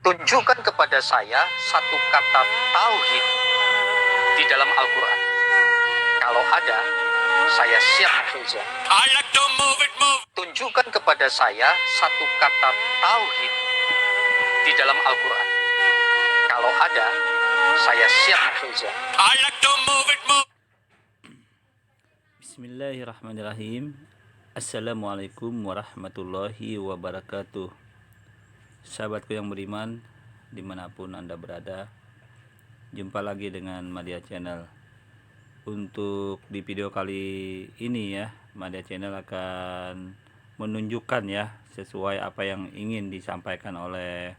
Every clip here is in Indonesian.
Tunjukkan kepada saya satu kata tauhid di dalam Al-Quran. Kalau ada, saya siap bekerja. Tunjukkan kepada saya satu kata tauhid di dalam Al-Quran. Kalau ada, saya siap bekerja. Bismillahirrahmanirrahim. Assalamualaikum warahmatullahi wabarakatuh. Sahabatku yang beriman, dimanapun Anda berada, jumpa lagi dengan Madya Channel. Untuk di video kali ini ya, Madya Channel akan menunjukkan ya, sesuai apa yang ingin disampaikan oleh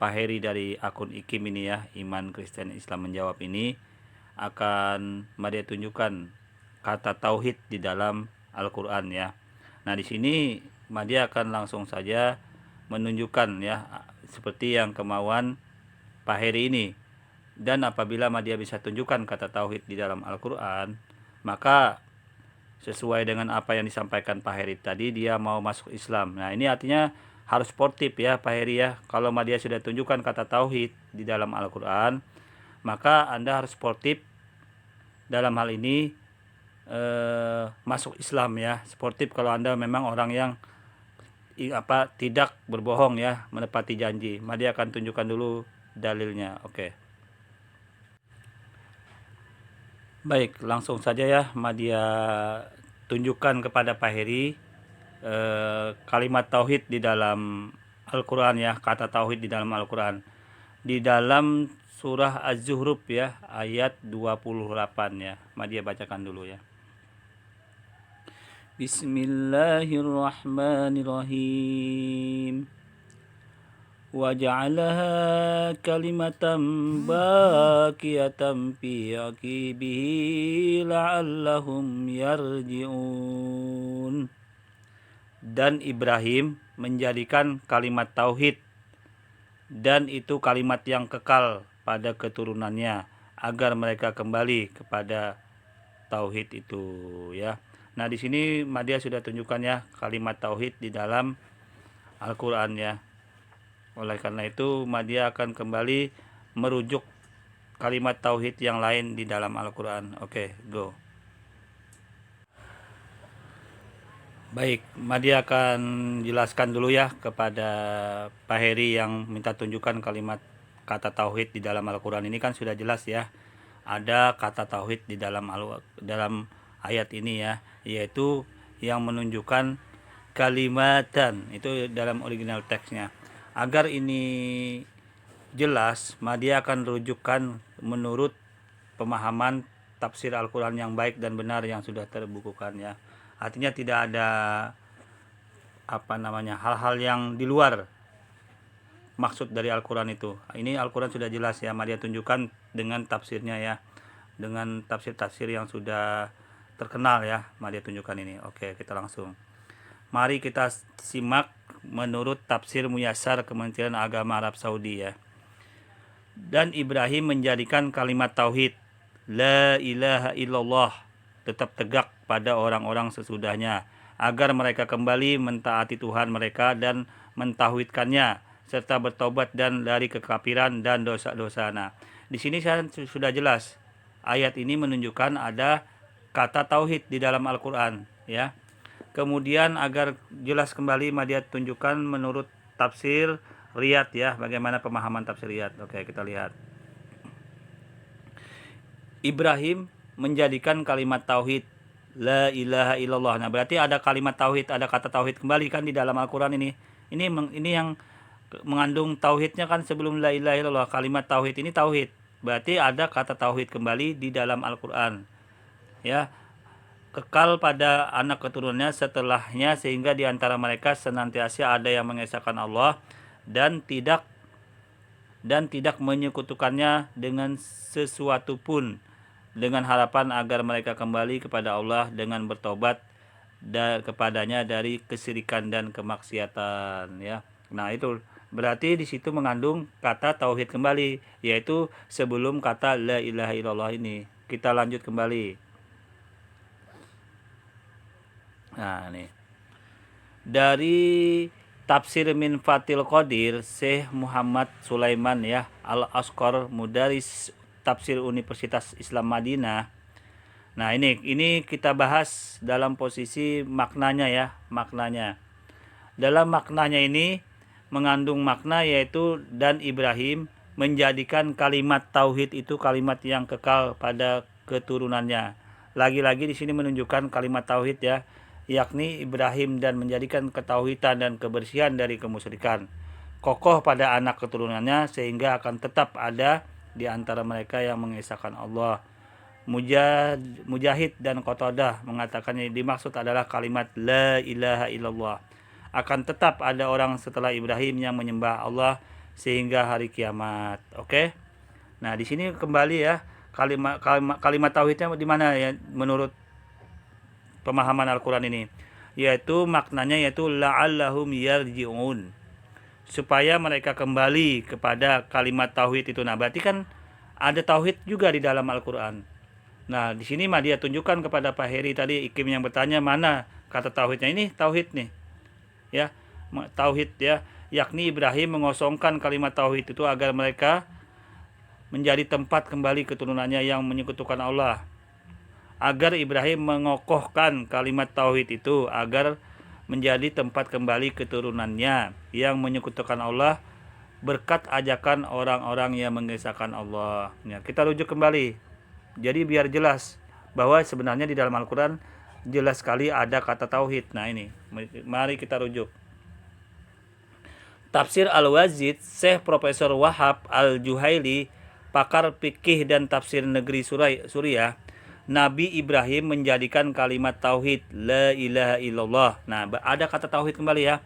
Pak Heri dari akun IKIM ini ya, Iman Kristen Islam Menjawab ini, akan Madya tunjukkan kata tauhid di dalam Al-Quran ya. Nah, di sini Madya akan langsung saja menunjukkan ya, seperti yang kemauan Pak Heri ini. Dan apabila Madya bisa tunjukkan kata tauhid di dalam Al-Quran, maka sesuai dengan apa yang disampaikan Pak Heri tadi, dia mau masuk Islam. Nah, ini artinya harus sportif ya Pak Heri ya. Kalau Madya sudah tunjukkan kata tauhid di dalam Al-Quran, maka Anda harus sportif dalam hal ini masuk Islam ya. Sportif kalau Anda memang orang yang tidak berbohong ya, menepati janji. Madya akan tunjukkan dulu dalilnya. Oke. Baik, langsung saja ya Madya tunjukkan kepada Pak Heri kalimat tauhid di dalam Al-Quran ya, kata tauhid di dalam Al-Quran. Di dalam surah Az-Zuhruf ya, ayat 28 ya. Madya bacakan dulu ya. Bismillahirrahmanirrahim. Waja'alaha kalimatan baqiyatan fi aqibihi la'allahum yarji'un. Dan Ibrahim menjadikan kalimat tauhid, dan itu kalimat yang kekal pada keturunannya, agar mereka kembali kepada tauhid itu ya. Nah, di sini Madya sudah tunjukkan ya kalimat tauhid di dalam Al-Quran ya. Oleh karena itu Madya akan kembali merujuk kalimat tauhid yang lain di dalam Al-Quran. Oke, go. Baik, Madya akan jelaskan dulu ya kepada Pak Heri yang minta tunjukkan kalimat kata tauhid di dalam Al-Quran. Ini kan sudah jelas ya, ada kata tauhid di dalam ayat ini ya, yaitu yang menunjukkan kalimatan, itu dalam original teksnya. Agar ini jelas, Madya akan rujukan menurut pemahaman tafsir Al-Quran yang baik dan benar yang sudah terbukukan ya. Artinya tidak ada hal-hal yang di luar maksud dari Al-Quran itu. Ini Al-Quran sudah jelas ya, Madya tunjukkan dengan tafsirnya ya, dengan tafsir-tafsir yang sudah terkenal ya, Madya tunjukkan ini. Oke, kita langsung. Mari kita simak menurut tafsir Muyassar Kementerian Agama Arab Saudi ya. Dan Ibrahim menjadikan kalimat tauhid la ilaha illallah tetap tegak pada orang-orang sesudahnya, agar mereka kembali mentaati Tuhan mereka dan mentauhidkannya, serta bertobat dan dari kekafiran dan dosa-dosa. Nah, di sini saya sudah jelas. Ayat ini menunjukkan ada kata tauhid di dalam Al-Quran ya. Kemudian agar jelas kembali Madya tunjukkan menurut tafsir Riyad ya, bagaimana pemahaman tafsir Riyad. Oke, kita lihat. Ibrahim menjadikan kalimat tauhid la ilaha illallah. Nah, berarti ada kalimat tauhid, ada kata tauhid kembali kan di dalam Al-Quran ini. Ini yang mengandung tauhidnya kan sebelum la ilaha illallah. Kalimat tauhid ini tauhid. Berarti ada kata tauhid kembali di dalam Al-Quran. Ya, kekal pada anak keturunannya setelahnya, sehingga di antara mereka senantiasa ada yang mengesahkan Allah dan tidak menyekutukannya dengan sesuatu pun, dengan harapan agar mereka kembali kepada Allah dengan bertobat kepadanya dari kesyirikan dan kemaksiatan ya. Nah, itu berarti di situ mengandung kata tauhid kembali, yaitu sebelum kata la ilaha illallah ini. Kita lanjut kembali. Nah, nih. Dari Tafsir min Fathil Qadir Syekh Muhammad Sulaiman ya Al-Asqar Mudaris Tafsir Universitas Islam Madinah. Nah, ini kita bahas dalam posisi maknanya ya, maknanya. Dalam maknanya ini mengandung makna yaitu dan Ibrahim menjadikan kalimat tauhid itu kalimat yang kekal pada keturunannya. Lagi-lagi di sini menunjukkan kalimat tauhid ya, yakni Ibrahim dan menjadikan ketauhidan dan kebersihan dari kemusyrikan kokoh pada anak keturunannya sehingga akan tetap ada di antara mereka yang mengesahkan Allah. Mujahid dan Qatadah mengatakan yang dimaksud adalah kalimat la ilaha illallah. Akan tetap ada orang setelah Ibrahim yang menyembah Allah sehingga hari kiamat. Oke. Nah, di sini kembali ya kalimat tauhidnya di mana ya menurut pemahaman Al-Qur'an ini, yaitu maknanya yaitu la'allahum yarji'un, supaya mereka kembali kepada kalimat tauhid itu. Nah, berarti kan ada tauhid juga di dalam Al-Qur'an. Nah, di sini dia tunjukkan kepada Pak Heri tadi, Ikim yang bertanya mana kata tauhidnya. Ini tauhid nih. Ya, tauhid ya, yakni Ibrahim mengosongkan kalimat tauhid itu agar mereka menjadi tempat kembali keturunannya yang menyekutukan Allah. Agar Ibrahim mengokohkan kalimat tauhid itu agar menjadi tempat kembali keturunannya yang menyekutukan Allah berkat ajakan orang-orang yang mengesahkan Allah. Ya, kita rujuk kembali. Jadi biar jelas bahwa sebenarnya di dalam Al-Qur'an jelas sekali ada kata tauhid. Nah, ini mari kita rujuk. Tafsir Al-Wazid Syekh Profesor Wahab Al-Juhaili, pakar fikih dan tafsir negeri Suriah, Nabi Ibrahim menjadikan kalimat tauhid la ilaha illallah. Nah, ada kata tauhid kembali ya,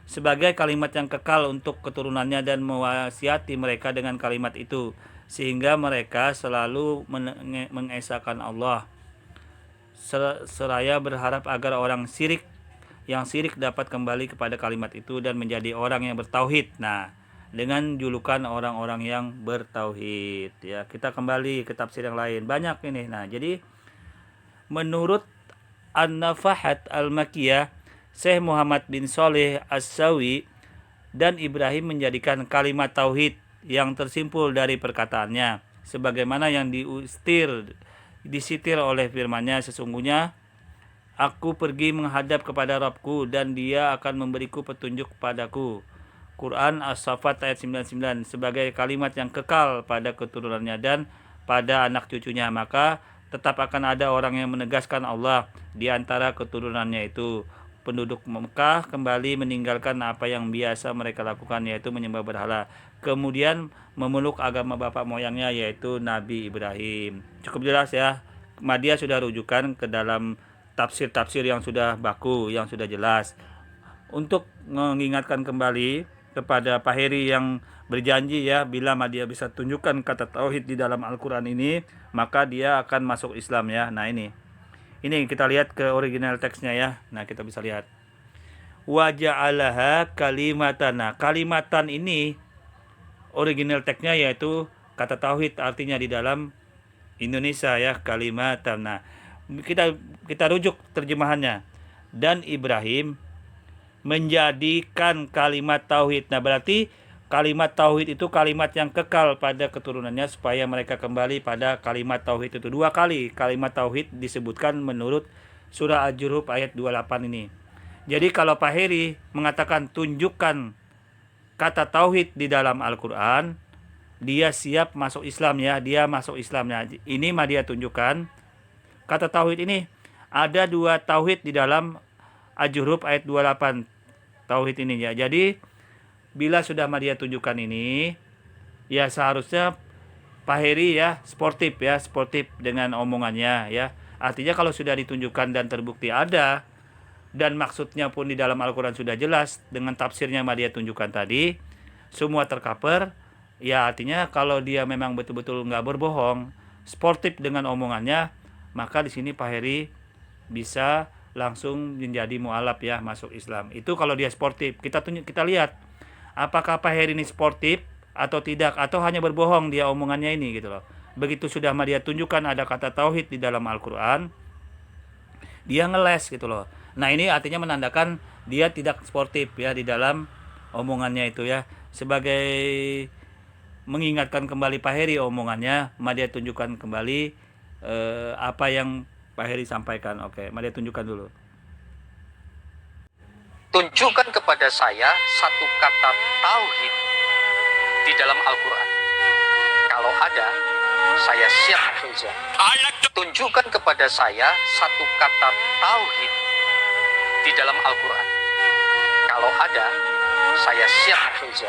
sebagai kalimat yang kekal untuk keturunannya dan mewasiati mereka dengan kalimat itu sehingga mereka selalu mengesahkan Allah. Seraya berharap agar orang yang syirik dapat kembali kepada kalimat itu dan menjadi orang yang bertauhid. Nah, dengan julukan orang-orang yang bertauhid ya. Kita kembali ke tafsir yang lain. Banyak ini. Nah, jadi menurut An-Nafahat Al-Makiyah, Syekh Muhammad bin Shalih As-Sawi dan Ibrahim menjadikan kalimat tauhid yang tersimpul dari perkataannya sebagaimana yang disitir oleh firman-Nya, sesungguhnya aku pergi menghadap kepada Rabbku dan Dia akan memberiku petunjuk kepadaku. Quran As-Saffat ayat 99, sebagai kalimat yang kekal pada keturunannya dan pada anak cucunya, maka tetap akan ada orang yang menegaskan Allah di antara keturunannya itu. Penduduk Mekah kembali meninggalkan apa yang biasa mereka lakukan, yaitu menyembah berhala, kemudian memeluk agama bapak moyangnya yaitu Nabi Ibrahim. Cukup jelas ya, Madia sudah rujukan ke dalam tafsir-tafsir yang sudah baku, yang sudah jelas. Untuk mengingatkan kembali kepada Pak Heri yang berjanji ya, bila Madia bisa tunjukkan kata tauhid di dalam Al-Qur'an ini, maka dia akan masuk Islam ya. Nah, ini kita lihat ke original teksnya ya. Nah, kita bisa lihat. Wa ja'alaha kalimatana. Kalimatan ini original teksnya yaitu kata tauhid, artinya di dalam Indonesia ya, kalimatan. Nah, kita rujuk terjemahannya. Dan Ibrahim menjadikan kalimat tauhid. Nah, berarti kalimat tauhid itu kalimat yang kekal pada keturunannya supaya mereka kembali pada kalimat tauhid itu. 2 kali kalimat tauhid disebutkan menurut surah Al-Juruf ayat 28 ini. Jadi kalau Pak Heri mengatakan tunjukkan kata tauhid di dalam Al-Qur'an, dia siap masuk Islam ya, dia masuk Islamnya. Ini mah dia tunjukkan kata tauhid ini. Ada 2 tauhid di dalam Al-Juruf ayat 28 tauhid ini ya. Jadi bila sudah Madia tunjukkan ini, ya seharusnya Pak Heri ya sportif dengan omongannya ya. Artinya kalau sudah ditunjukkan dan terbukti ada, dan maksudnya pun di dalam Al-Qur'an sudah jelas dengan tafsirnya Madia tunjukkan tadi, semua tercover, ya artinya kalau dia memang betul-betul nggak berbohong, sportif dengan omongannya, maka di sini Pak Heri bisa langsung menjadi mualaf ya, masuk Islam. Itu kalau dia sportif. Kita lihat apakah Pak Heri ini sportif atau tidak, atau hanya berbohong dia omongannya ini gitu loh. Begitu sudah Madia tunjukkan ada kata tauhid di dalam Al-Qur'an, dia ngeles gitu loh. Nah, ini artinya menandakan dia tidak sportif ya di dalam omongannya itu ya. Sebagai mengingatkan kembali Pak Heri omongannya, Madya tunjukkan kembali apa yang Pak Heri sampaikan. Oke, Madya tunjukkan dulu. Tunjukkan kepada saya satu kata tauhid di dalam Al-Quran. Kalau ada, saya siap saja. Tunjukkan kepada saya satu kata tauhid di dalam Al-Quran. Kalau ada, saya siap saja.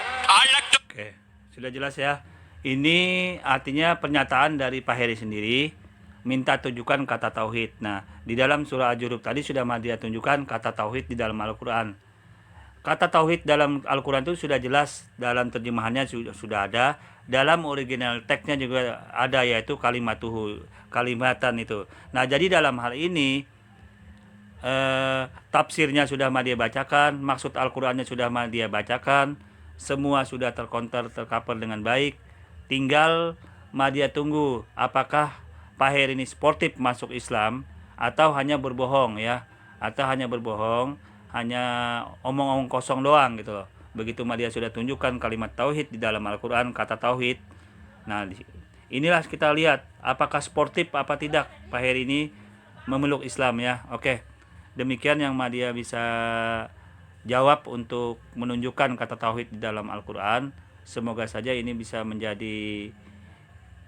Oke, sudah jelas ya. Ini artinya pernyataan dari Pak Heri sendiri, minta tunjukkan kata tauhid. Nah, di dalam surah Al-Juruf tadi sudah Madya tunjukkan kata tauhid di dalam Al-Quran. Kata tauhid dalam Al-Quran itu sudah jelas, dalam terjemahannya sudah ada, dalam original teksnya juga ada, yaitu kalimatan itu. Nah, jadi dalam hal ini tafsirnya sudah Madya bacakan, maksud Al-Qurannya sudah Madya bacakan, semua sudah tercover dengan baik. Tinggal Madya tunggu apakah Pak Heri ini sportif masuk Islam atau hanya berbohong ya, atau hanya berbohong, hanya omong-omong kosong doang gitu loh. Begitu Madya sudah tunjukkan kalimat tauhid di dalam Al-Quran, kata tauhid. Nah, inilah kita lihat apakah sportif apa tidak Pak Heri ini memeluk Islam ya. Oke. Demikian yang Madya bisa jawab untuk menunjukkan kata tauhid di dalam Al-Quran. Semoga saja ini bisa menjadi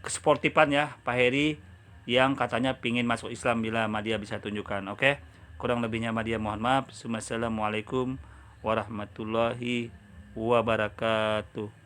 kesportifan ya Pak Heri yang katanya pingin masuk Islam bila Madya bisa tunjukkan. Oke, kurang lebihnya Madya mohon maaf. Assalamualaikum warahmatullahi wabarakatuh.